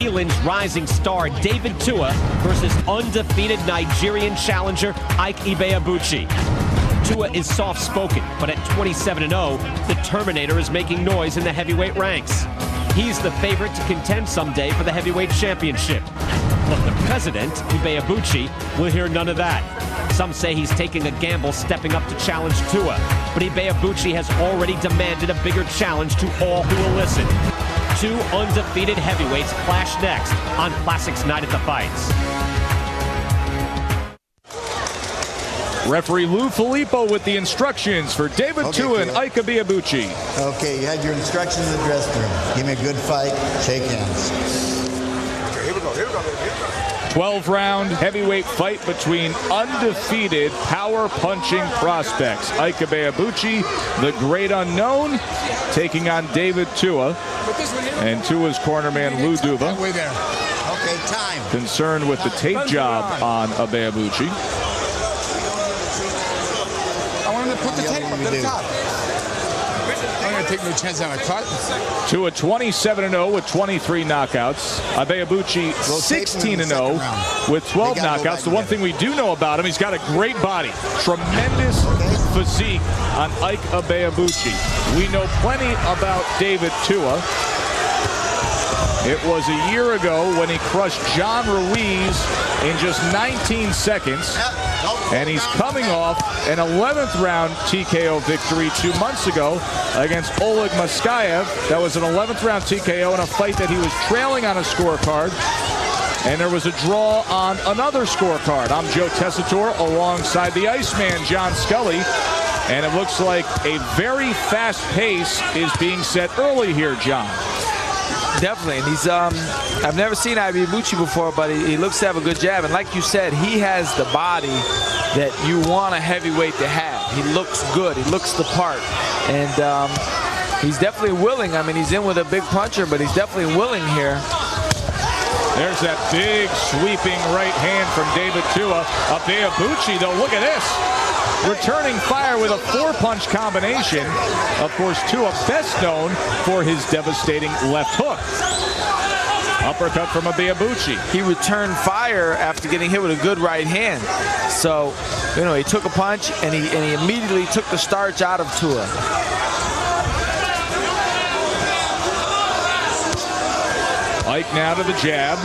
Zealand's rising star David Tua versus undefeated Nigerian challenger Ike Ibeabuchi. Tua is soft-spoken, but at 27-0, the Terminator is making noise in the heavyweight ranks. He's the favorite to contend someday for the heavyweight championship. But the president, Ibeabuchi, will hear none of that. Some say he's taking a gamble stepping up to challenge Tua, but Ibeabuchi has already demanded a bigger challenge to all who will listen. Two undefeated heavyweights clash next on Classics Night at the Fights. Referee Lou Filippo with the instructions for David Tua and Ike Ibeabuchi. Okay, you had your instructions in the dressing room. Give me a good fight, shake hands. Okay, here we go. 12-round heavyweight fight between undefeated power-punching prospects. Ike Ibeabuchi, the great unknown, taking on David Tua. And Tua's cornerman Lou Duva. Okay, time. Concerned with the tape job on Ibeabuchi. I want him to put the tape up to the top. I'm going to take no chance on a cut. Tua 27-0 with 23 knockouts. Ibeabuchi 16-0 with 12 knockouts. The one thing we do know about him, he's got a great body. Tremendous physique on Ike Ibeabuchi. We know plenty about David Tua. It was a year ago when he crushed John Ruiz in just 19 seconds. And he's coming off an 11th round TKO victory 2 months ago against Oleg Moskaev. That was an 11th round TKO in a fight that he was trailing on a scorecard. And there was a draw on another scorecard. I'm Joe Tessitore alongside the Iceman, John Scully. And it looks like a very fast pace is being set early here, John. Definitely, and he's I've never seen Ibeabuchi before, but he looks to have a good jab, and like you said, he has the body that you want a heavyweight to have. He looks good, he looks the part, and he's definitely willing. I mean, he's in with a big puncher, but he's definitely willing here. There's that big sweeping right hand from David Tua. Ibeabuchi, though, look at this. Returning fire with a four-punch combination. Of course, Tua best known for his devastating left hook. Uppercut from Ibeabuchi. He returned fire after getting hit with a good right hand. So, you know, he took a punch and he immediately took the starch out of Tua. Ike now to the jab.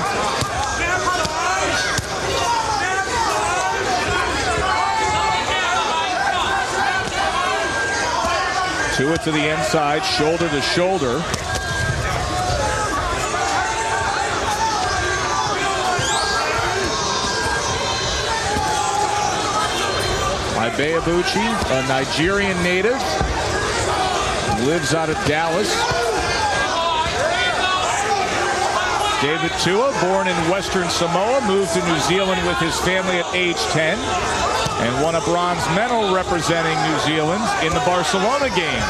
Tua to the inside, shoulder to shoulder. Ibeabuchi, a Nigerian native, lives out of Dallas. David Tua, born in Western Samoa, moved to New Zealand with his family at age 10 and won a bronze medal representing New Zealand in the Barcelona games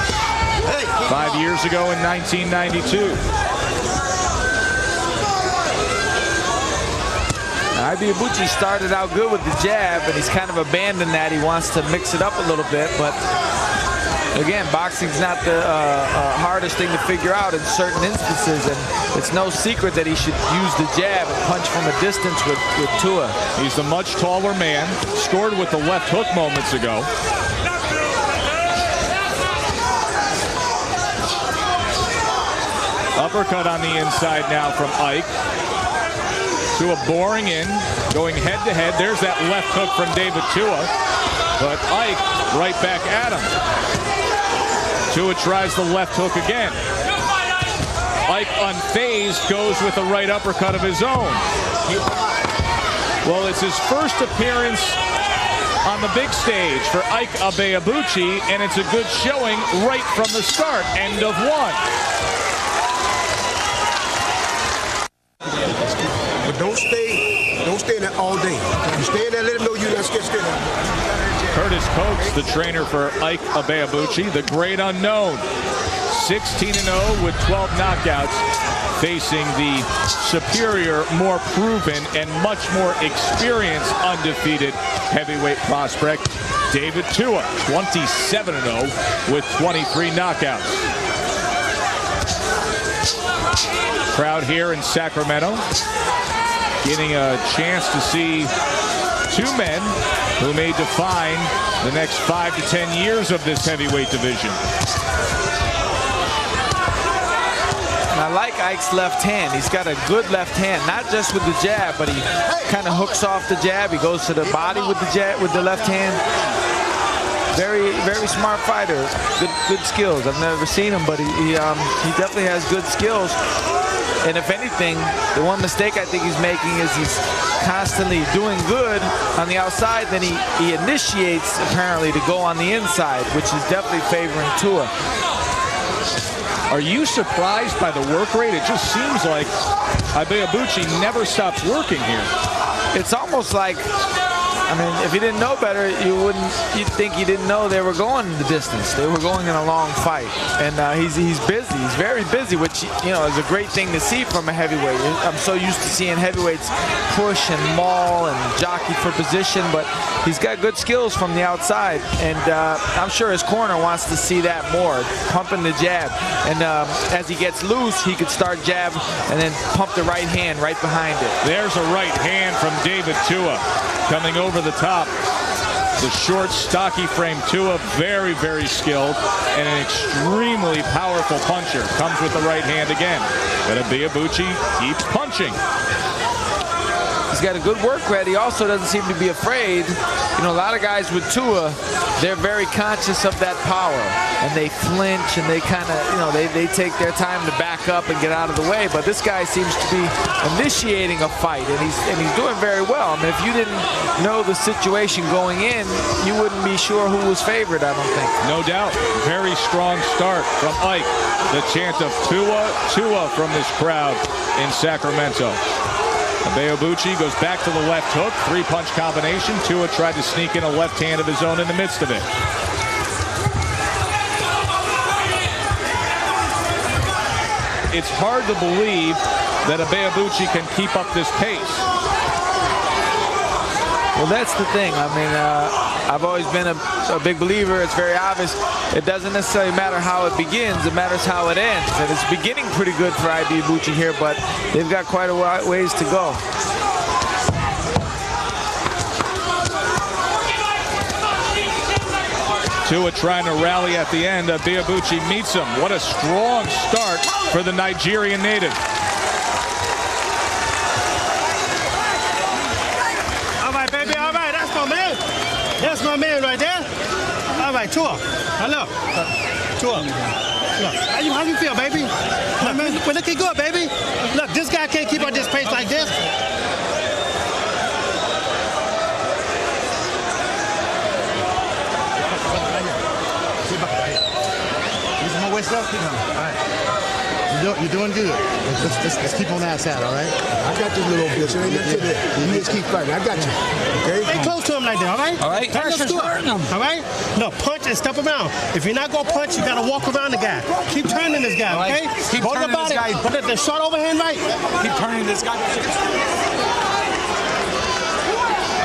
5 years ago in 1992. Ibeabuchi started out good with the jab, and he's kind of abandoned that. He wants to mix it up a little bit, but again, boxing's not the hardest thing to figure out in certain instances, and it's no secret that he should use the jab and punch from a distance with Tua. He's the much taller man, scored with the left hook moments ago. Uppercut on the inside now from Ike. Tua boring in, going head-to-head. There's that left hook from David Tua, but Ike right back at him. Tua tries the left hook again. Ike, unfazed, goes with a right uppercut of his own. Well, it's his first appearance on the big stage for Ike Ibeabuchi, and it's a good showing right from the start. End of one. But don't stay in there all day. You stay in there, let him know you're not scared. Curtis Coates, the trainer for Ike Ibeabuchi, the great unknown. 16-0 with 12 knockouts, facing the superior, more proven, and much more experienced undefeated heavyweight prospect, David Tua, 27-0 with 23 knockouts. Crowd here in Sacramento getting a chance to see two men who may define the next 5 to 10 years of this heavyweight division. And I like Ike's left hand. He's got a good left hand, not just with the jab, but he kind of hooks off the jab. He goes to the body with the jab, with the left hand. Very, very smart fighter. Good skills. I've never seen him, but he definitely has good skills. And if anything, the one mistake I think he's making is he's constantly doing good on the outside, then he initiates apparently to go on the inside, which is definitely favoring Tua. Are you surprised by the work rate? It just seems like Ibeabuchi never stops working here. It's almost like, I mean, if you didn't know better, you'd think he didn't know they were going the distance. They were going in a long fight, and he's busy. He's very busy, which is a great thing to see from a heavyweight. I'm so used to seeing heavyweights push and maul and jockey for position, but he's got good skills from the outside, and I'm sure his corner wants to see that more, pumping the jab. And as he gets loose, he could start jab and then pump the right hand right behind it. There's a right hand from David Tua coming over the top. The short, stocky frame Tua, very, very skilled and an extremely powerful puncher. Comes with the right hand again. But Ibeabuchi keeps punching. He's got a good work rate. He also doesn't seem to be afraid. A lot of guys with Tua, they're very conscious of that power, and they flinch and they kind of, they take their time to back up and get out of the way. But this guy seems to be initiating a fight, and he's doing very well. I mean, if you didn't know the situation going in, you wouldn't be sure who was favored, I don't think. No doubt. Very strong start from Ike. The chant of Tua from this crowd in Sacramento. Ibeabuchi goes back to the left hook, three-punch combination. Tua tried to sneak in a left hand of his own in the midst of it. It's hard to believe that Ibeabuchi can keep up this pace. Well, that's the thing. I mean, I've always been a big believer. It's very obvious. It doesn't necessarily matter how it begins. It matters how it ends. And it's beginning pretty good for Ibeabuchi here, but they've got quite a ways to go. Tua trying to rally at the end. Ibeabuchi meets him. What a strong start for the Nigerian native. Baby, all right, that's my man. That's my man right there. All right, Tua. Hello. Tua. Look, how you feel, baby? Look, we're looking good, baby. Look, this guy can't keep up this pace like this. Use my waist up. All right. You're doing good. Let's keep on that side, all right? I got this little bitch. You just keep fighting. I got you. Okay? Stay close to him like that, all right? All right. Pressure's hurting him. All right? No, punch and step around. If you're not going to punch, you got to walk around the guy. Keep turning this guy, okay? Keep Hold turning the body. this guy. Put the short overhand right. Keep turning this guy.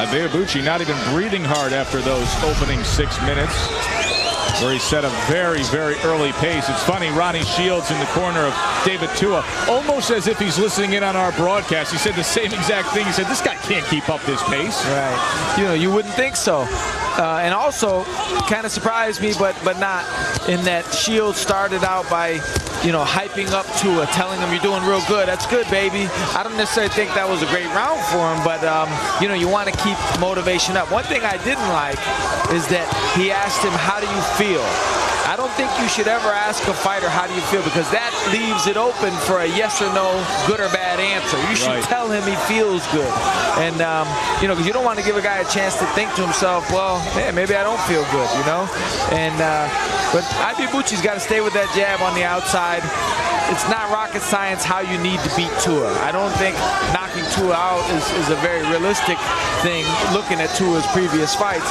Ibeabuchi not even breathing hard after those opening 6 minutes, where he set a very, very early pace. It's funny, Ronnie Shields in the corner of David Tua, almost as if he's listening in on our broadcast. He said the same exact thing. He said, this guy can't keep up this pace. Right. You wouldn't think so. And also, kind of surprised me, but not, in that Shields started out by, hyping up Tua, telling him, you're doing real good. That's good, baby. I don't necessarily think that was a great round for him, but, you want to keep motivation up. One thing I didn't like is that he asked him, how do you feel? I don't think you should ever ask a fighter, how do you feel? Because that leaves it open for a yes or no, good or bad answer. You should tell him he feels good. And, because you don't want to give a guy a chance to think to himself, well, man, maybe I don't feel good, And, but Ibeabuchi's got to stay with that jab on the outside. It's not rocket science how you need to beat Tua. I don't think knocking Tua out is a very realistic thing, looking at Tua's previous fights.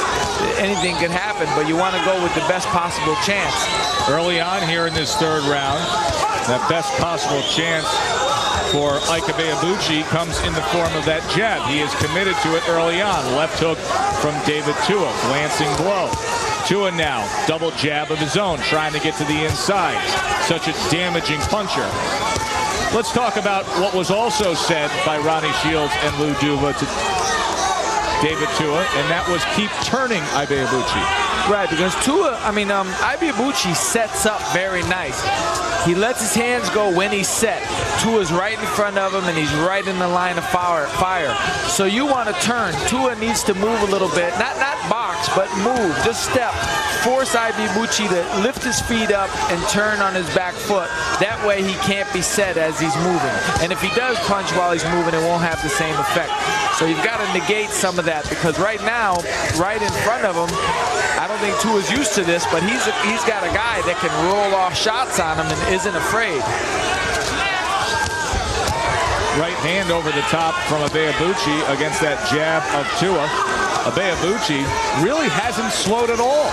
Anything can happen, but you want to go with the best possible chance. Early on here in this third round, that best possible chance for Ike Ibeabuchi comes in the form of that jab. He is committed to it early on. Left hook from David Tua, glancing blow. Tua now, double jab of his own, trying to get to the inside. Such a damaging puncher. Let's talk about what was also said by Ronnie Shields and Lou Duva to David Tua, and that was keep turning Ibeabuchi. Right, because Ibeabuchi sets up very nice. He lets his hands go when he's set. Tua's right in front of him, and he's right in the line of fire. So you want to turn. Tua needs to move a little bit. Not box, but move. Just step. Force Ibeabuchi to lift his feet up and turn on his back foot. That way he can't be set as he's moving. And if he does punch while he's moving, it won't have the same effect. So you've got to negate some of that, because right now, right in front of him, I don't think Tua's used to this, but he's got a guy that can roll off shots on him and isn't afraid. Right hand over the top from Ibeabuchi against that jab of Tua. Ibeabuchi really hasn't slowed at all.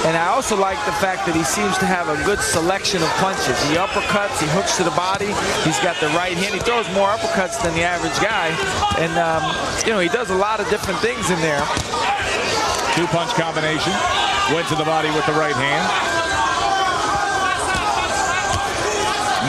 And I also like the fact that he seems to have a good selection of punches. He uppercuts, he hooks to the body. He's got the right hand. He throws more uppercuts than the average guy. And, he does a lot of different things in there. Two-punch combination. Went to the body with the right hand.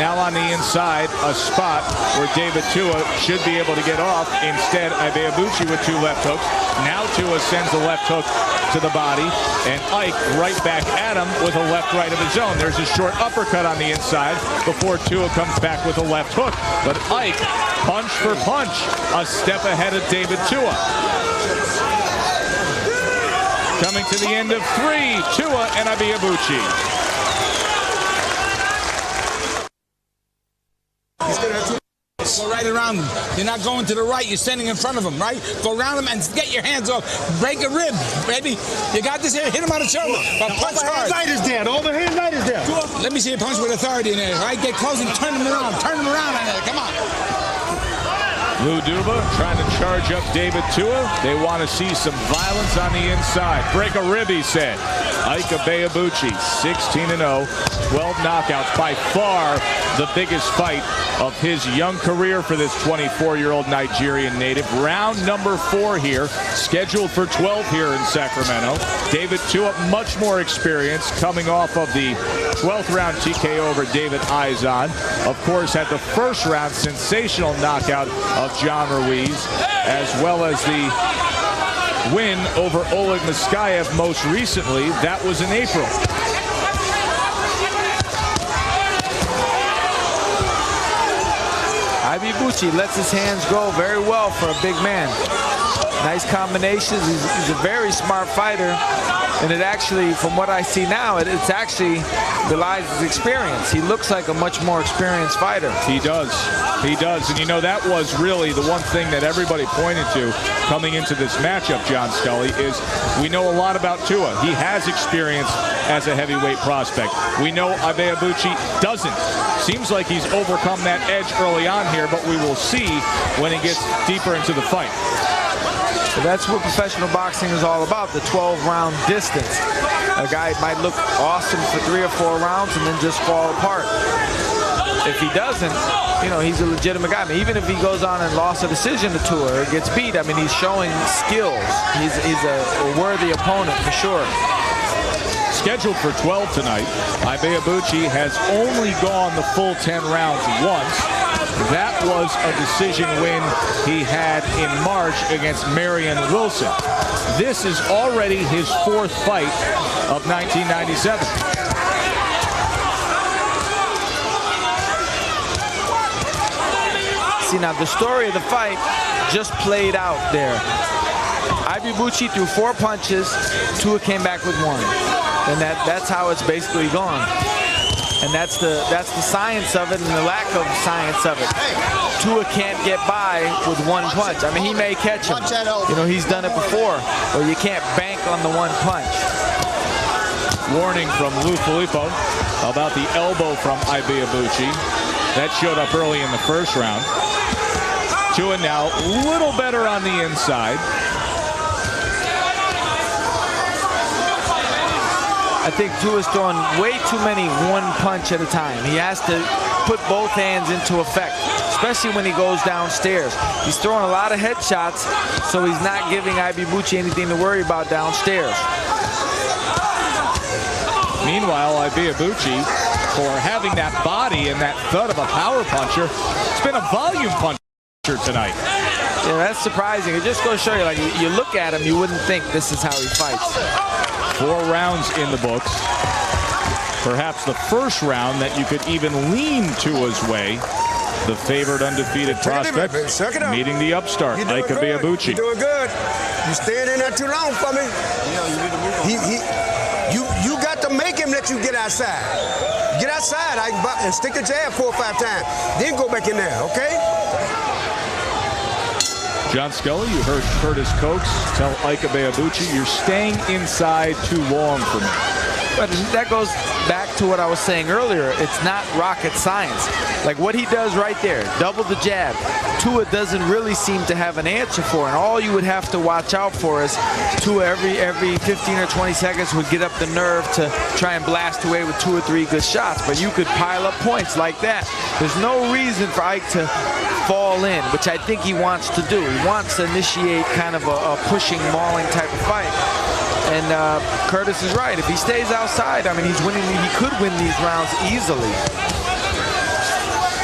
Now on the inside, a spot where David Tua should be able to get off. Instead, Ibeabuchi with two left hooks. Now Tua sends a left hook to the body, and Ike right back at him with a left-right of his own. There's a short uppercut on the inside before Tua comes back with a left hook. But Ike, punch for punch, a step ahead of David Tua. Coming to the end of 3, Tua and Ibeabuchi. Go right around him. You're not going to the right. You're standing in front of him, right? Go around him and get your hands off. Break a rib, baby. You got this here. Hit him on the shoulder. But punch hard. Overhand right is there. The overhand right is there. Let me see you punch with authority in there, right? Get close and turn him around. Turn him around on there. Come on. Lou Duva trying to charge up David Tua. They want to see some violence on the inside. Break a rib, he said. Ike Ibeabuchi, 16-0, 12 knockouts. By far the biggest fight of his young career for this 24-year-old Nigerian native. Round number 4 here, scheduled for 12 here in Sacramento. David Tua, much more experience, coming off of the 12th round TKO over David Izon. Of course, had the first round sensational knockout of John Ruiz, as well as the win over Oleg Muskayev most recently. That was in April. Ibeabuchi lets his hands go very well for a big man. Nice combinations. He's a very smart fighter. And it actually, from what I see now, it's actually belies his experience. He looks like a much more experienced fighter. He does. He does. And you know, that was really the one thing that everybody pointed to coming into this matchup, John Scully, is we know a lot about Tua. He has experience as a heavyweight prospect. We know Ibeabuchi doesn't. Seems like he's overcome that edge early on here, but we will see when he gets deeper into the fight. So that's what professional boxing is all about, the 12-round distance. A guy might look awesome for 3 or 4 rounds and then just fall apart. If he doesn't, he's a legitimate guy. I mean, even if he goes on and lost a decision to Tua or gets beat, I mean, he's showing skills. He's a worthy opponent for sure. Scheduled for 12 tonight, Ibeabuchi has only gone the full 10 rounds once. That was a decision win he had in March against Marion Wilson. This is already his 4th fight of 1997. See, now the story of the fight just played out there. Ibeabuchi threw 4 punches, Tua came back with 1. And that's how it's basically gone. And that's the science of it and the lack of science of it. Tua can't get by with 1 punch. I mean, he may catch him. He's done it before, but you can't bank on the 1 punch. Warning from Lou Filippo about the elbow from Ibeabuchi. That showed up early in the first round. Tua now a little better on the inside. I think Tua's throwing way too many 1 punch at a time. He has to put both hands into effect, especially when he goes downstairs. He's throwing a lot of headshots, so he's not giving Ibeabuchi anything to worry about downstairs. Meanwhile, Ibeabuchi for having that body and that thud of a power puncher. It's been a volume puncher tonight. Yeah, that's surprising. It just goes to show you, like, you look at him, you wouldn't think this is how he fights. 4 rounds in the books. Perhaps the first round that you could even lean Tua's way. The favored undefeated prospect meeting the upstart, Ike Ibeabuchi. You're doing good. You staying in there too long for me. You got to make him let you get outside. Get outside, Ike, and stick the jab 4 or 5 times. Then go back in there, okay? John Scully, you heard Curtis Coates tell Ike Ibeabuchi, you're staying inside too long for me. But that goes back to what I was saying earlier. It's not rocket science. Like what he does right there, double the jab. Tua doesn't really seem to have an answer for it. And all you would have to watch out for is Tua every 15 or 20 seconds would get up the nerve to try and blast away with 2 or 3 good shots. But you could pile up points like that. There's no reason for Ike to fall in, which I think he wants to do. He wants to initiate kind of a pushing, mauling type of fight. And Curtis is right. If he stays outside, I mean, he's winning. He could win these rounds easily.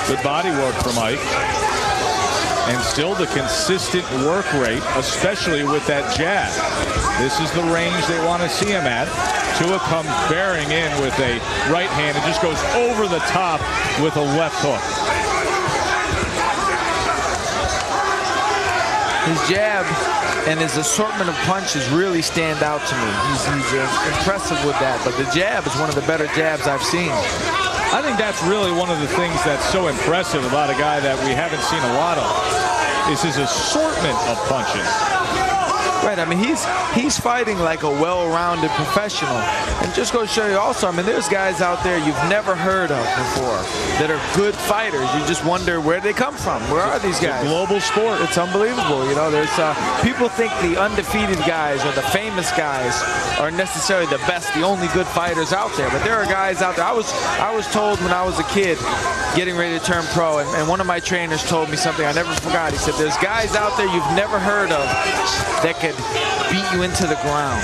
Good body work from Ike. And still the consistent work rate, especially with that jab. This is the range they want to see him at. Tua comes bearing in with a right hand and just goes over the top with a left hook. His jab and his assortment of punches really stand out to me. He's impressive with that, but the jab is one of the better jabs I've seen. I think that's really one of the things that's so impressive about a guy that we haven't seen a lot of, is his assortment of punches. Right, I mean, he's fighting like a well-rounded professional. And just go to show you also, I mean, there's guys out there you've never heard of before that are good fighters. You just wonder where they come from. Where are these guys? It's a global sport. It's unbelievable. You know, there's people think the undefeated guys or the famous guys are necessarily the best, the only good fighters out there. But there are guys out there. I was told when I was a kid getting ready to turn pro, and one of my trainers told me something I never forgot. He said, there's guys out there you've never heard of that could beat you into the ground.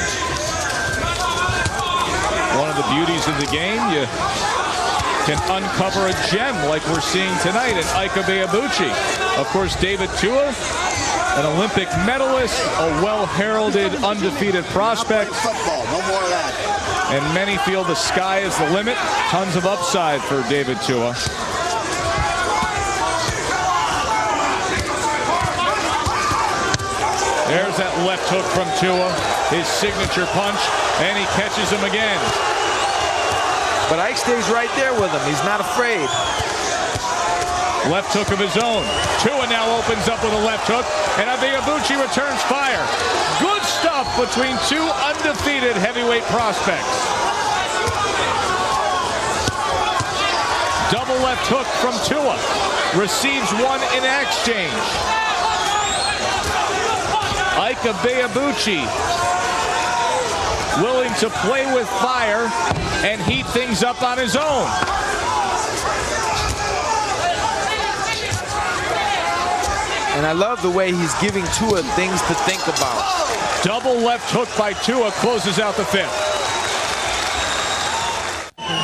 One of the beauties of the game, you can uncover a gem like we're seeing tonight in Ike Ibeabuchi. Of course, David Tua, an Olympic medalist, a well-heralded, undefeated prospect. Football, no more of that. And many feel the sky is the limit. Tons of upside for David Tua. There's that left hook from Tua, his signature punch, and he catches him again. But Ike stays right there with him. He's not afraid. Left hook of his own. Tua now opens up with a left hook, and Ibeabuchi returns fire. Good stuff between 2 undefeated heavyweight prospects. Double left hook from Tua. Receives one in exchange. Ike Ibeabuchi willing to play with fire and heat things up on his own. And I love the way he's giving Tua things to think about. Double left hook by Tua closes out the 5th.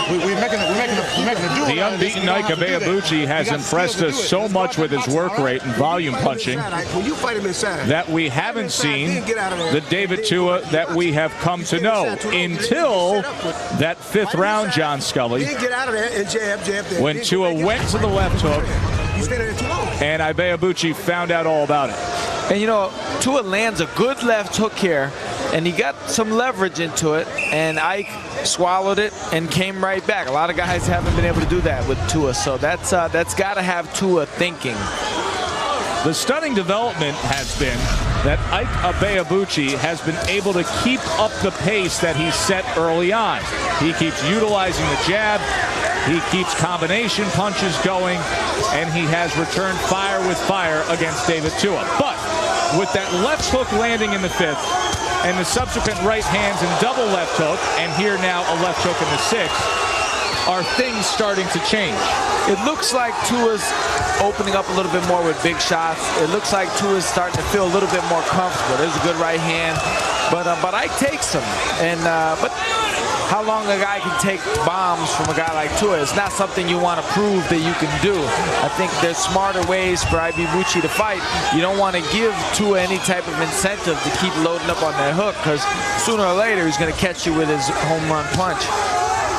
We're making a duel. The unbeaten Ike Ibeabuchi has impressed us so much with his work rate and volume punching that we haven't seen the David Tua that we have come to know until that 5th round, John Scully, when Tua went to the left hook and Ibeabuchi found out all about it. And you know, Tua lands a good left hook here, and he got some leverage into it, and Ike swallowed it and came right back. A lot of guys haven't been able to do that with Tua, so that's got to have Tua thinking. The stunning development has been that Ike Ibeabuchi has been able to keep up the pace that he set early on. He keeps utilizing the jab, he keeps combination punches going, and he has returned fire with fire against David Tua. But with that left hook landing in the 5th, and the subsequent right hands and double left hook, and here now a left hook in the 6th, are things starting to change. It looks like Tua's opening up a little bit more with big shots. It looks like Tua's starting to feel a little bit more comfortable. There's a good right hand, but Ike takes him, and but how long a guy can take bombs from a guy like Tua. It's not something you want to prove that you can do. I think there's smarter ways for Ibeabuchi to fight. You don't want to give Tua any type of incentive to keep loading up on that hook, because sooner or later he's going to catch you with his home run punch.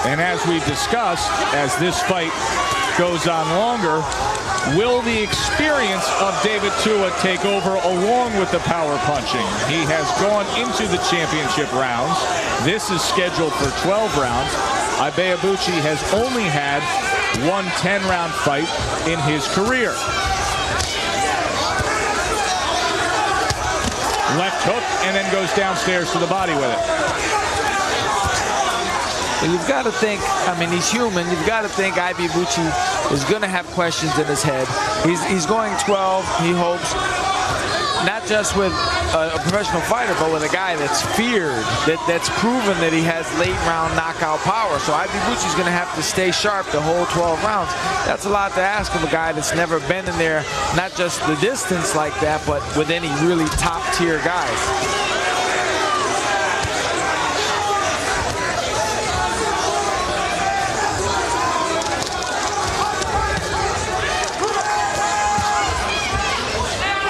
And as we've discussed, as this fight goes on longer, will the experience of David Tua take over along with the power punching? He has gone into the championship rounds. This is scheduled for 12 rounds. Ibeabuchi has only had one 10-round fight in his career. Left hook, and then goes downstairs to the body with it. You've got to think, I mean, he's human. You've got to think Ibeabuchi is going to have questions in his head. He's going 12, he hopes, not just with a professional fighter, but with a guy that's feared, that's proven that he has late-round knockout power. So Ibeabuchi's going to have to stay sharp the whole 12 rounds. That's a lot to ask of a guy that's never been in there, not just the distance like that, but with any really top-tier guys.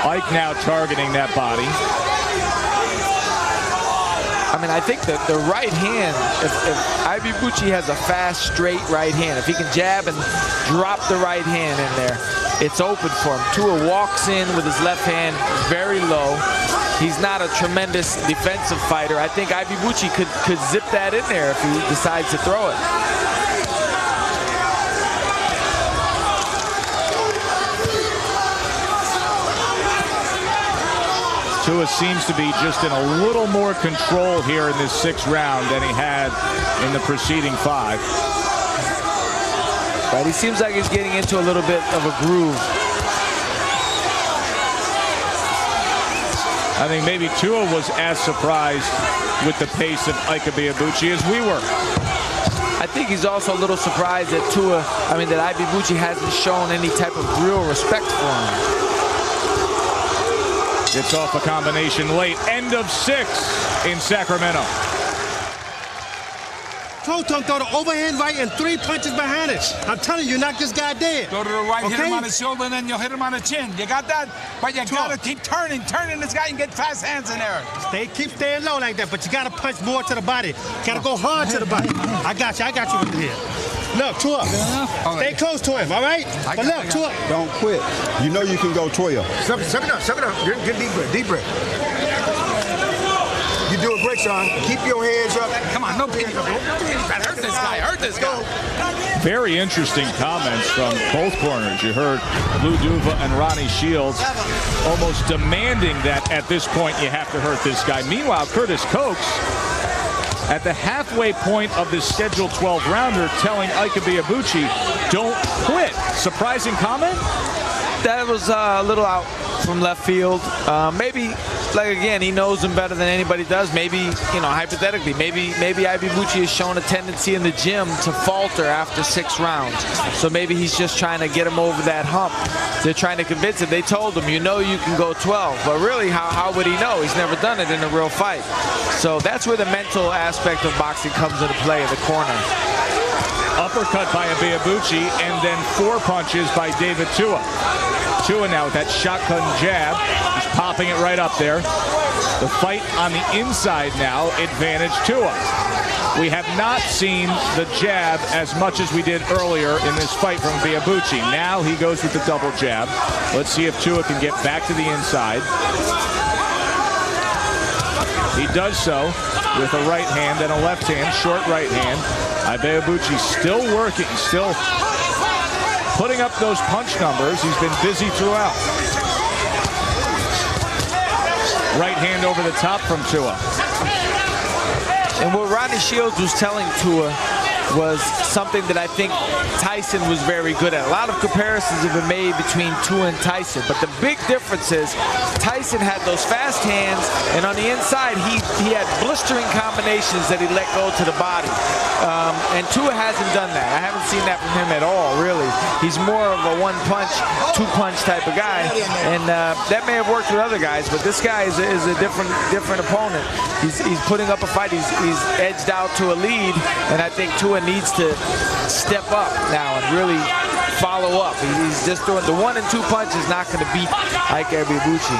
Ike now targeting that body. I mean, I think that the right hand, if Ibeabuchi has a fast, straight right hand, if he can jab and drop the right hand in there, it's open for him. Tua walks in with his left hand very low. He's not a tremendous defensive fighter. I think Ibeabuchi could zip that in there if he decides to throw it. Tua seems to be just in a little more control here in this 6th round than he had in the preceding 5. Right, he seems like he's getting into a little bit of a groove. I think maybe Tua was as surprised with the pace of Ike Ibeabuchi as we were. I think he's also a little surprised that that Ibeabuchi hasn't shown any type of real respect for him. Gets off a combination late. End of 6 in Sacramento. Throw the overhand right and 3 punches behind it. I'm telling you, knock this guy dead. Go to the right, hit him on the shoulder, and then you'll hit him on the chin. You got that? But you got to keep turning this guy and get fast hands in there. Keep staying low like that, but you got to punch more to the body. Got to go hard to the body. I got you with here. Look, Tua, stay close to him, all right? But look, Tua. Don't quit. You know you can go 12. Suck it up. Get deep breath. You do a great, Sean. Keep your hands up. Come on, no pity. Hurt this guy. Very interesting comments from both corners. You heard Lou Duva and Ronnie Shields almost demanding that at this point you have to hurt this guy. Meanwhile, Curtis Cokes, at the halfway point of this scheduled 12-rounder, telling Ike Ibeabuchi, don't quit. Surprising comment? That was a little out from left field. Maybe, like again, he knows him better than anybody does. Maybe, hypothetically, maybe Ibeabuchi has shown a tendency in the gym to falter after 6 rounds. So maybe he's just trying to get him over that hump. They're trying to convince him. They told him, you can go 12. But really, how would he know? He's never done it in a real fight. So that's where the mental aspect of boxing comes into play in the corner. Uppercut by Ibeabuchi, and then 4 punches by David Tua. Tua now with that shotgun jab. He's popping it right up there. The fight on the inside now, advantage Tua. We have not seen the jab as much as we did earlier in this fight from Ibeabuchi. Now he goes with the double jab. Let's see if Tua can get back to the inside. He does so with a right hand and a left hand, short right hand. Ibeabuchi still working, still putting up those punch numbers. He's been busy throughout. Right hand over the top from Tua. And what Ronnie Shields was telling Tua was something that I think Tyson was very good at. A lot of comparisons have been made between Tua and Tyson, but the big difference is Tyson had those fast hands, and on the inside he had blistering combinations that he let go to the body. And Tua hasn't done that. I haven't seen that from him at all, really. He's more of a one-punch, two-punch type of guy, and that may have worked with other guys, but this guy is a different opponent. He's putting up a fight. He's edged out to a lead, and I think Tua needs to step up now and really follow up. He's just doing the 1 and 2 punch is not going to beat Ike Ibeabuchi.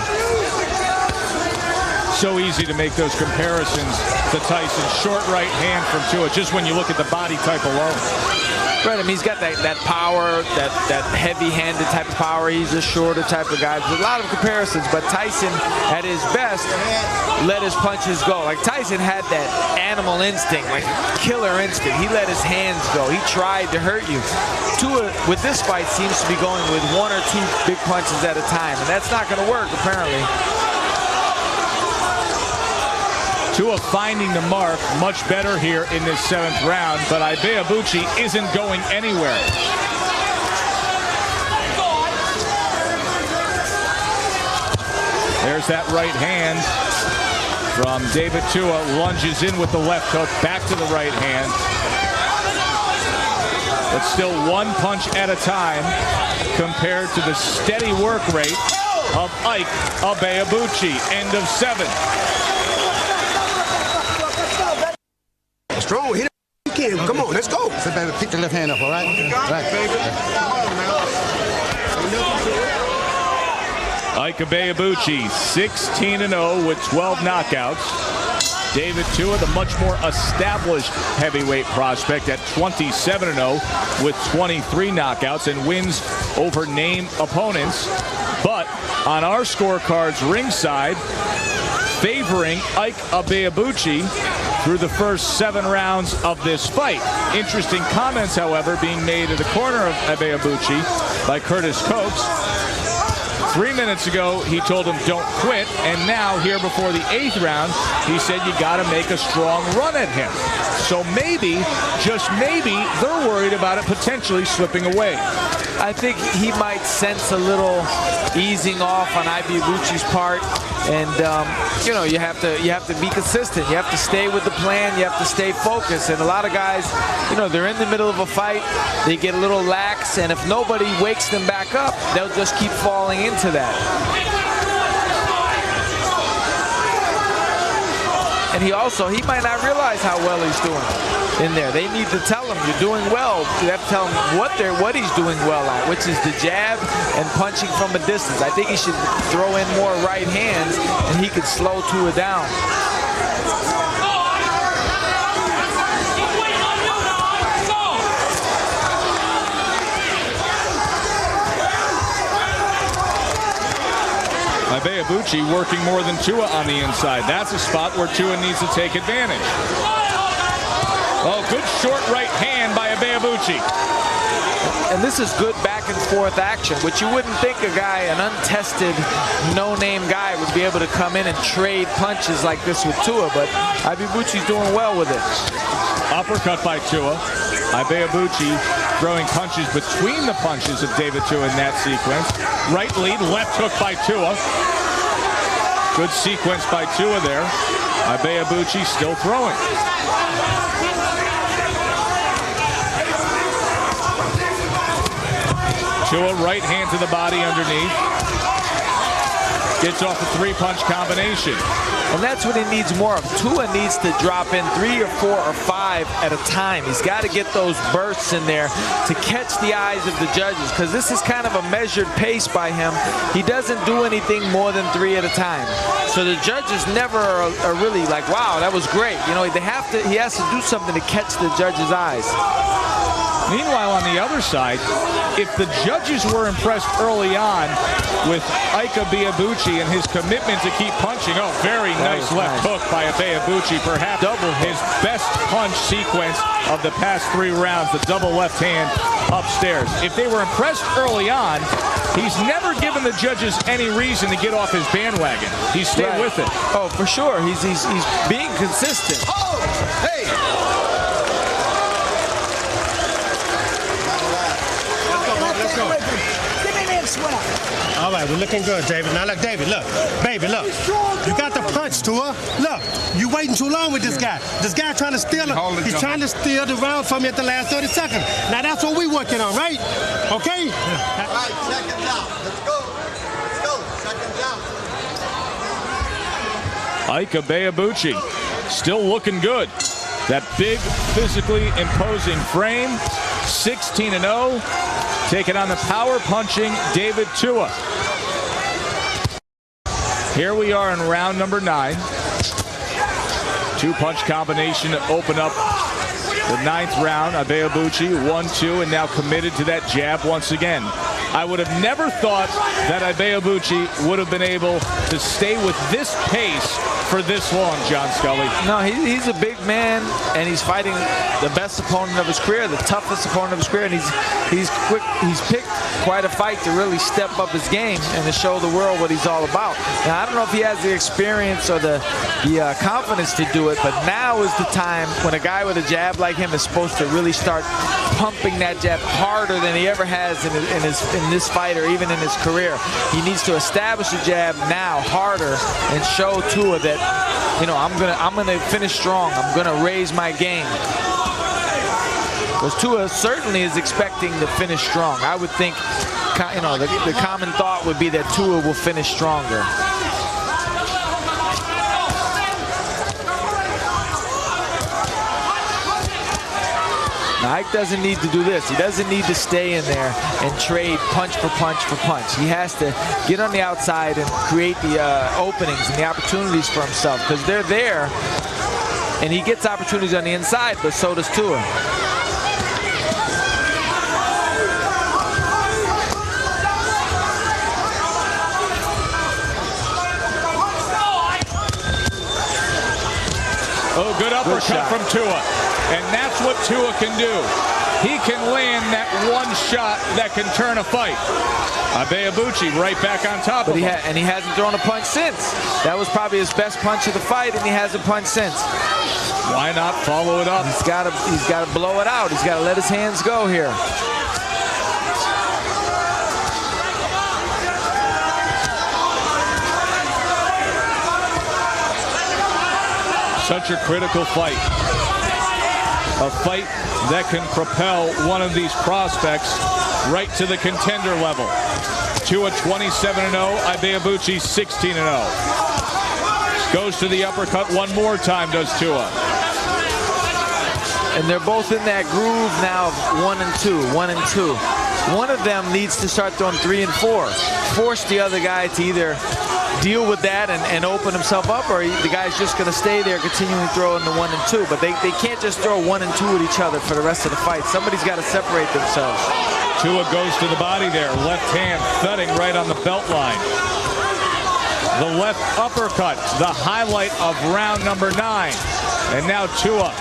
So easy to make those comparisons to Tyson's short right hand from Tua, just when you look at the body type alone. Right, I mean, he's got that power, that heavy-handed type of power. He's a shorter type of guy. There's a lot of comparisons, but Tyson, at his best, let his punches go. Like, Tyson had that animal instinct, like killer instinct. He let his hands go. He tried to hurt you. Tua, with this fight, seems to be going with 1 or 2 big punches at a time, and that's not going to work, apparently. Tua finding the mark much better here in this 7th round, but Ibeabuchi isn't going anywhere. There's that right hand from David Tua. Lunges in with the left hook, back to the right hand. But still 1 punch at a time compared to the steady work rate of Ike Ibeabuchi. End of 7. Strong. Hit him. Come on, let's go. So, baby, pick the left hand up, all right? Ike Ibeabuchi, 16-0 with 12 knockouts. David Tua, the much more established heavyweight prospect, at 27-0 with 23 knockouts and wins over name opponents. But on our scorecards ringside, favoring Ike Ibeabuchi through the first 7 rounds of this fight. Interesting comments, however, being made in the corner of Ibeabuchi by Curtis Copes. 3 minutes ago, he told him don't quit, and now here before the 8th round, he said you got to make a strong run at him. So maybe, just maybe, they're worried about it potentially slipping away. I think he might sense a little easing off on Ibeabuchi's part, and you know, you have to be consistent. You have to stay with the plan. You have to stay focused. And a lot of guys, you know, they're in the middle of a fight, they get a little lax, and if nobody wakes them back up, they'll just keep falling into that. And he might not realize how well he's doing in there. They need to tell him, you're doing well. You have to tell him what he's doing well at, which is the jab and punching from a distance. I think he should throw in more right hands, and he could slow Tua down. Ibeabuchi working more than Tua on the inside. That's a spot where Tua needs to take advantage. Oh, good short right hand by Ibeabuchi. And this is good back and forth action, which you wouldn't think a guy, an untested, no-name guy, would be able to come in and trade punches like this with Tua, but Ibeabuchi's doing well with it. Uppercut by Tua. Ibeabuchi throwing punches between the punches of David Tua in that sequence. Right lead, left hook by Tua. Good sequence by Tua there. Ibeabuchi still throwing. Tua right hand to the body underneath. Gets off a 3-punch combination. And that's what he needs more of. Tua needs to drop in 3 or 4 or 5 at a time. He's got to get those bursts in there to catch the eyes of the judges, because this is kind of a measured pace by him. He doesn't do anything more than 3 at a time. So the judges never are really like, wow, that was great. You know, he has to do something to catch the judges' eyes. Meanwhile, on the other side, if the judges were impressed early on with Ike Ibeabuchi and his commitment to keep punching, oh, very nice left hook by Ibeabuchi, perhaps his best punch sequence of the past 3 rounds, the double left hand upstairs. If they were impressed early on, he's never given the judges any reason to get off his bandwagon. He stayed with it. Oh, for sure. He's being consistent. Oh, hey! sweat out. All right, we're looking good, David. Now look, David, look. Baby, look. You got the punch, Tua. Look, you waiting too long with this guy. This guy trying to steal it. He's trying to steal the round from you at the last 30 seconds. Now that's what we working on, right? Okay? All right, second down. Let's go. Let's go. Second down. Ike Ibeabuchi still looking good. That big, physically imposing frame. 16-0. Taking on the power punching David Tua. Here we are in round number 9. 2-punch combination to open up the 9th round. Ibeabuchi 1-2 and now committed to that jab once again. I would have never thought that Ibeabuchi would have been able to stay with this pace for this long, John Scully. No, he's a big man, and he's fighting the best opponent of his career, the toughest opponent of his career, and he's quick. He's picked quite a fight to really step up his game and to show the world what he's all about. Now, I don't know if he has the experience or the confidence to do it, but now is the time when a guy with a jab like him is supposed to really start pumping that jab harder than he ever has in this fight or even in his career. He needs to establish the jab now harder and show Tua that, you know, I'm gonna finish strong. I'm gonna raise my game. Because Tua certainly is expecting to finish strong. I would think, you know, the common thought would be that Tua will finish stronger. Now, Ike doesn't need to do this. He doesn't need to stay in there and trade punch for punch for punch. He has to get on the outside and create the openings and the opportunities for himself, because they're there, and he gets opportunities on the inside, but so does Tua. Oh, good uppercut from Tua. And that's what Tua can do. He can land that one shot that can turn a fight. Ibeabuchi right back on top of him. And he hasn't thrown a punch since. That was probably his best punch of the fight, and he hasn't punched since. Why not follow it up? He's got to blow it out. He's got to let his hands go here. Such a critical fight. A fight that can propel one of these prospects right to the contender level. Tua 27-0, Ibeabuchi 16-0. Goes to the uppercut one more time, does Tua. And they're both in that groove now of 1 and 2, 1 and 2. One of them needs to start throwing 3 and 4. Force the other guy to either deal with that and open himself up, or the guy's just going to stay there continuing throwing the 1 and 2. But they can't just throw 1 and 2 at each other for the rest of the fight. Somebody's got to separate themselves. Tua goes to the body there. Left hand thudding right on the belt line. The left uppercut, the highlight of round number 9. And now Tua.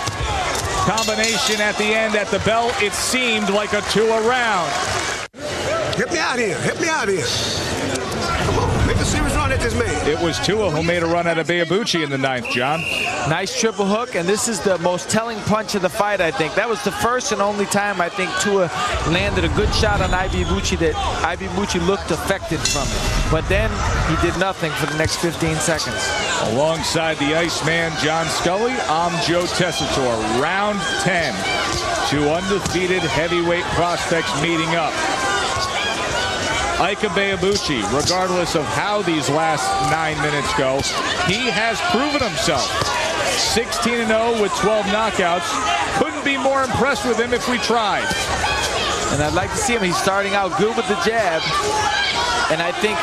Combination at the end at the belt. It seemed like a Tua round. Hit me out here. Hit me out here. Come on, make a serious run at this man. It was Tua who made a run at Ibeabuchi in the 9th, John. Nice triple hook, and this is the most telling punch of the fight, I think. That was the first and only time I think Tua landed a good shot on Ibeabuchi that Ibeabuchi looked affected from it. But then he did nothing for the next 15 seconds. Alongside the Iceman, John Scully, I'm Joe Tessitore. Round 10. 2 undefeated heavyweight prospects meeting up. Ike Ibeabuchi, regardless of how these last 9 minutes go, he has proven himself. 16-0 with 12 knockouts. Couldn't be more impressed with him if we tried. And I'd like to see him. He's starting out good with the jab. And I think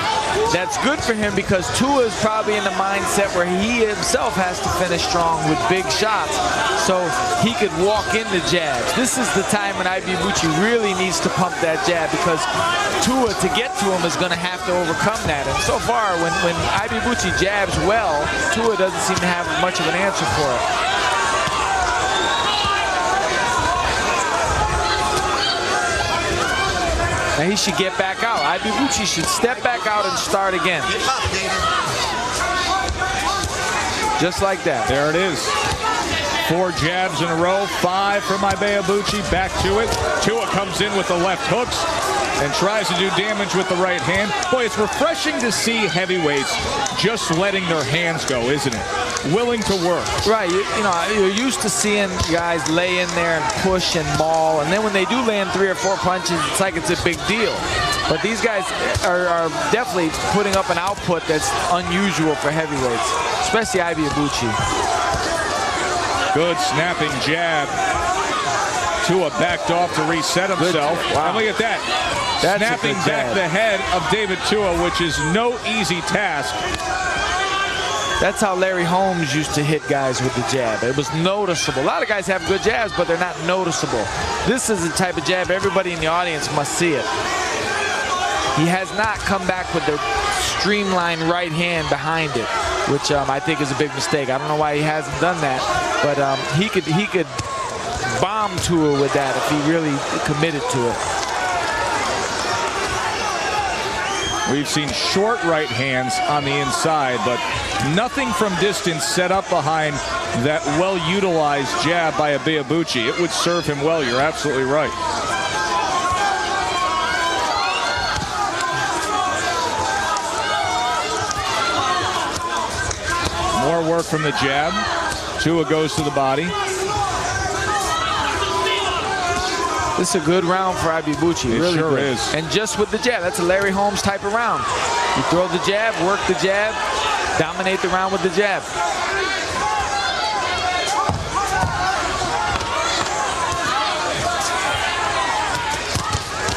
that's good for him because Tua is probably in the mindset where he himself has to finish strong with big shots so he could walk into jabs. This is the time when Ibeabuchi really needs to pump that jab because Tua, to get to him, is going to have to overcome that. And so far, when Ibeabuchi jabs well, Tua doesn't seem to have much of an answer for it. Now he should get back out. Ibeabuchi should step back out and start again. Just like that. There it is. 4 jabs in a row. 5 from Ibeabuchi. Back to it. Tua comes in with the left hooks. and tries to do damage with the right hand. Boy, it's refreshing to see heavyweights just letting their hands go, isn't it? Willing to work. Right, you're used to seeing guys lay in there and push and maul, and then when they do land 3 or 4 punches, it's like it's a big deal. But these guys are definitely putting up an output that's unusual for heavyweights, especially Ibeabuchi. Good snapping jab. Tua backed off to reset himself. Wow. And look at that. That's snapping back the head of David Tua, which is no easy task. That's how Larry Holmes used to hit guys with the jab. It was noticeable. A lot of guys have good jabs, but they're not noticeable. This is the type of jab everybody in the audience must see it. He has not come back with the streamlined right hand behind it, which I think is a big mistake. I don't know why he hasn't done that, but he could bomb Tua with that if he really committed to it. We've seen short right hands on the inside, but nothing from distance set up behind that well-utilized jab by Ibeabuchi. It would serve him well. You're absolutely right. More work from the jab. Tua goes to the body. This is a good round for Ibeabuchi. It really sure good. is. And just with the jab, that's a Larry Holmes type of round. You throw the jab, work the jab, dominate the round with the jab.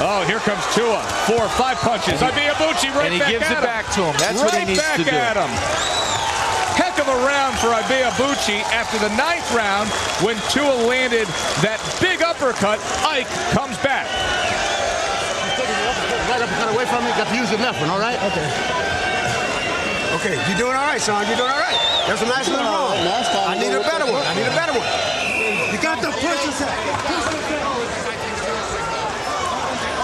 Oh, here comes Tua. 4 or 5 punches. Ibeabuchi right back at him. And he gives it back to him. That's what he needs to do. Right back at him. Heck of a round for Ibeabuchi. After the 9th round, when Tua landed that big uppercut, Ike comes back. Right uppercut away from me. Got to use the left one, all right? Okay. Okay, you're doing all right, son. You're doing all right. That's a nice little roll. I need a better one. I need a better one. You got the push yourself.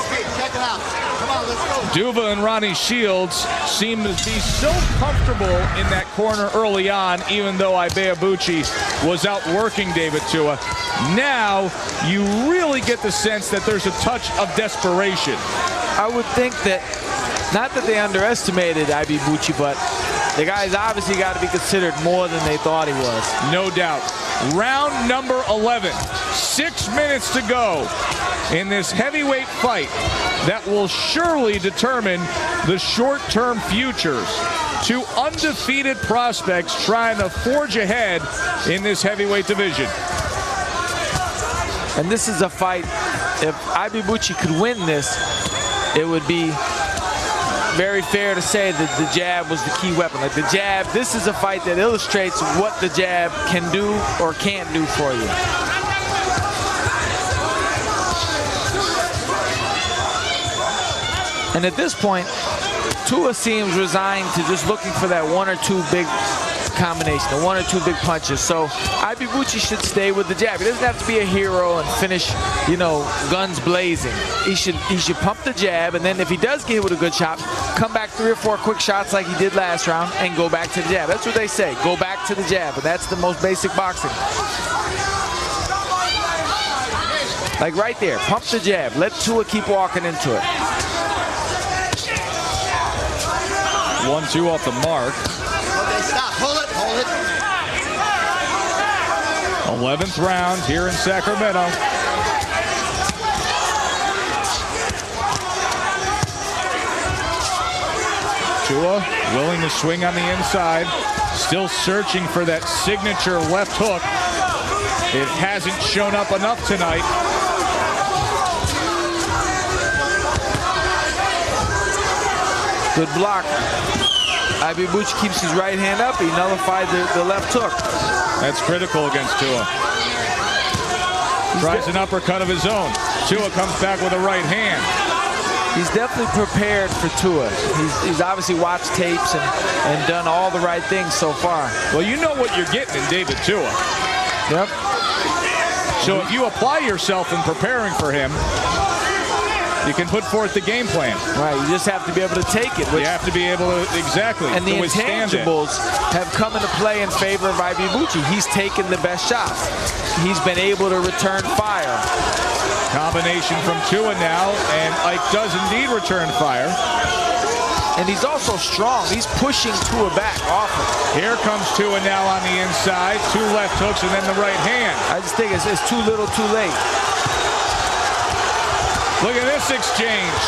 Okay, check it out. Come on, let's go. Duva and Ronnie Shields seem to be so comfortable in that corner early on, even though Ibeabuchi was outworking David Tua. Now, you really get the sense that there's a touch of desperation. I would think that, not that they underestimated Ibeabuchi, but the guy's obviously got to be considered more than they thought he was. No doubt. Round number 11. 6 minutes to go in this heavyweight fight that will surely determine the short-term futures. 2 undefeated prospects trying to forge ahead in this heavyweight division. And this is a fight, if Ibeabuchi could win this, it would be very fair to say that the jab was the key weapon. Like the jab, this is a fight that illustrates what the jab can do or can't do for you. And at this point, Tua seems resigned to just looking for that 1 or 2 big combination, the 1 or 2 big punches. So Ibeabuchi should stay with the jab. He doesn't have to be a hero and finish, guns blazing. He should pump the jab, and then if he does get hit with a good shot, come back 3 or 4 quick shots like he did last round and go back to the jab. That's what they say, go back to the jab, and that's the most basic boxing. Like right there, pump the jab. Let Tua keep walking into it. 1-2 off the mark. Okay, stop. Hold it. Hold it. 11th round here in Sacramento. Tua willing to swing on the inside. Still searching for that signature left hook. It hasn't shown up enough tonight. Good block. Ibeabuchi keeps his right hand up. He nullified the left hook. That's critical against Tua. Tries an uppercut of his own. Tua comes back with a right hand. He's definitely prepared for Tua. He's obviously watched tapes and done all the right things so far. Well, you know what you're getting in David Tua. Yep. So if you apply yourself in preparing for him, You can put forth the game plan. Right, you just have to be able to take it. You have to be able to, exactly, and the intangibles have come into play in favor of Ibeabuchi. He's taken the best shots. He's been able to return fire. Combination from Tua now, and Ike does indeed return fire. And he's also strong. He's pushing Tua back often. Here comes Tua now on the inside. 2 left hooks and then the right hand. I just think it's too little, too late. Look at this exchange.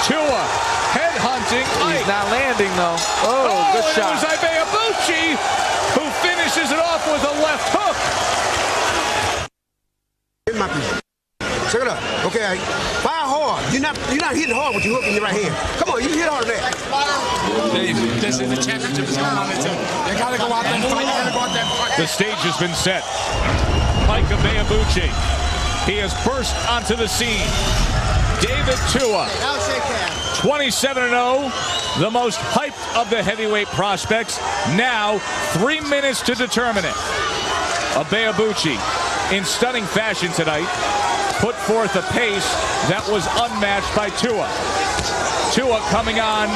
Tua head hunting. He's not landing though. Oh, good shot. It was Ibeabuchi who finishes it off with a left hook. Check it out. Okay, fire hard. You're not hitting hard with your hook in your right hand. Come on, you can hit hard there. This is the championship. You gotta go out there and fight. You gotta go out there and fight. The stage has been set. Ike Ibeabuchi. He has burst onto the scene. David Tua, 27-0, the most hyped of the heavyweight prospects. Now, 3 minutes to determine it. Ibeabuchi, in stunning fashion tonight, put forth a pace that was unmatched by Tua. Tua coming on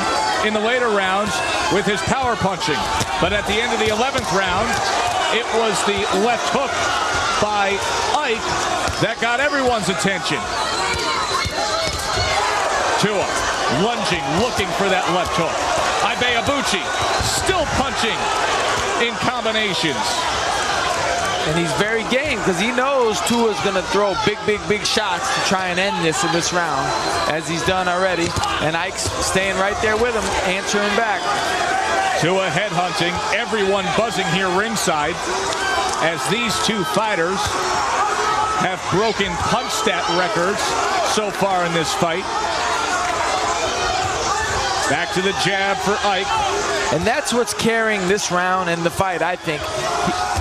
in the later rounds with his power punching. But at the end of the 11th round, it was the left hook by Ike that got everyone's attention. Tua lunging, looking for that left hook. Ibeabuchi still punching in combinations. And he's very game because he knows Tua's going to throw big shots to try and end this in this round, as he's done already. And Ike's staying right there with him, answering back. Tua head hunting, everyone buzzing here ringside as these two fighters have broken punch stat records so far in this fight. Back to the jab for Ike. And that's what's carrying this round and the fight, I think.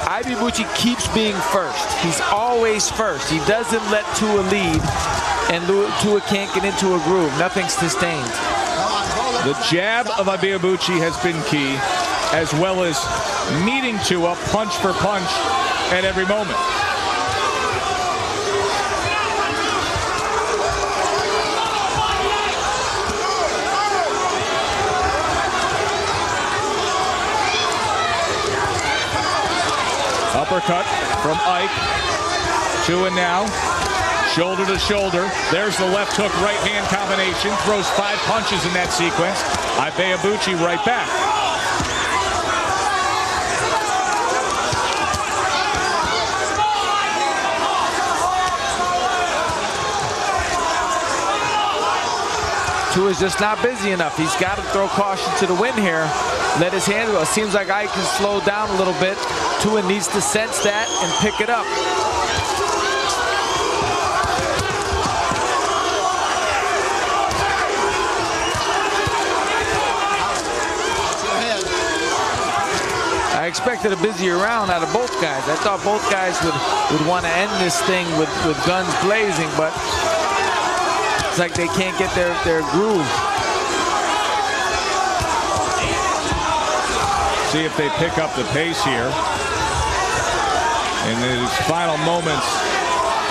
Ibeabuchi keeps being first. He's always first. He doesn't let Tua lead, and Tua can't get into a groove. Nothing's sustained. The jab of Ibeabuchi has been key, as well as meeting Tua punch for punch at every moment. Uppercut from Ike. Tua now, shoulder to shoulder. There's the left hook, right hand combination. Throws 5 punches in that sequence. Ibeabuchi right back. Tua's just not busy enough. He's got to throw caution to the wind here. Let his hand go. It seems like Ike can slow down a little bit. Tua needs to sense that and pick it up. I expected a busier round out of both guys. I thought both guys would want to end this thing with guns blazing, but it's like they can't get their groove. See if they pick up the pace here in these final moments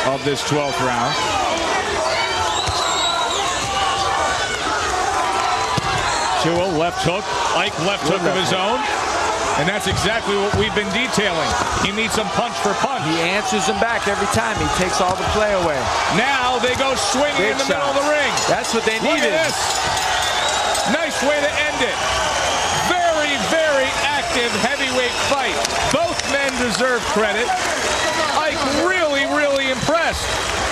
of this 12th round. Tua left hook, Ike left hook of his own. And that's exactly what we've been detailing. He needs some punch for punch. He answers him back every time. He takes all the play away. Now they go swinging in the middle of the ring. That's what they needed. Look at this. Nice way to end it. Very active heavyweight fight. Both men deserve credit. Ike really impressed.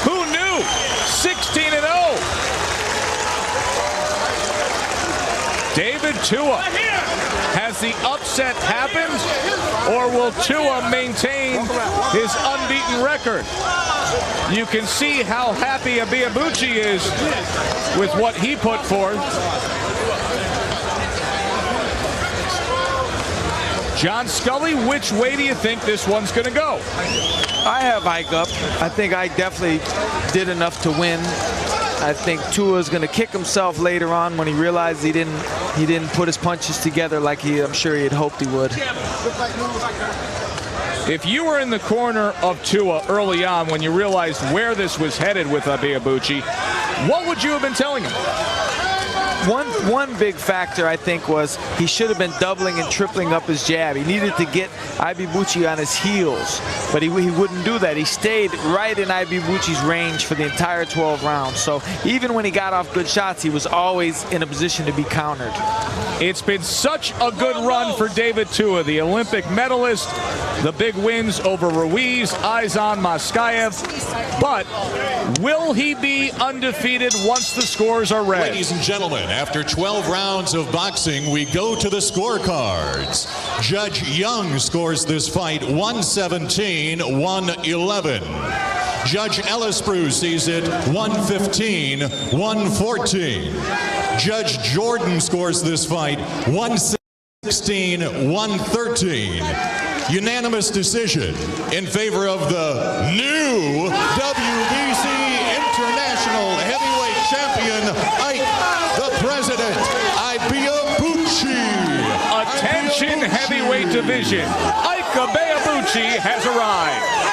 Who knew? 16-0. David Tua. Has the upset happened, or will Tua maintain his unbeaten record? You can see how happy Ibeabuchi is with what he put forth. John Scully, which way do you think this one's going to go? I have Ike up. I think Ike definitely did enough to win. I think Tua's going to kick himself later on when he realized he didn't put his punches together like I'm sure he had hoped he would. If you were in the corner of Tua early on when you realized where this was headed with Ibeabuchi, what would you have been telling him? One big factor, I think, was he should have been doubling and tripling up his jab. He needed to get Ibeabuchi on his heels, but he wouldn't do that. He stayed right in Ibeabuchi's range for the entire 12 rounds. So even when he got off good shots, he was always in a position to be countered. It's been such a good run for David Tua, the Olympic medalist. The big wins over Ruiz, Aizan, Moskaev. But will he be undefeated once the scores are read? Ladies and gentlemen, after 12 rounds of boxing, we go to the scorecards. Judge Young scores this fight 117-111. Judge Ellisbrew sees it 115-114. Judge Jordan scores this fight 116-113. Unanimous decision in favor of the new WBC International Heavyweight Champion, Ike The President Ibeabuchi. Attention, heavyweight division. Ike Ibeabuchi has arrived.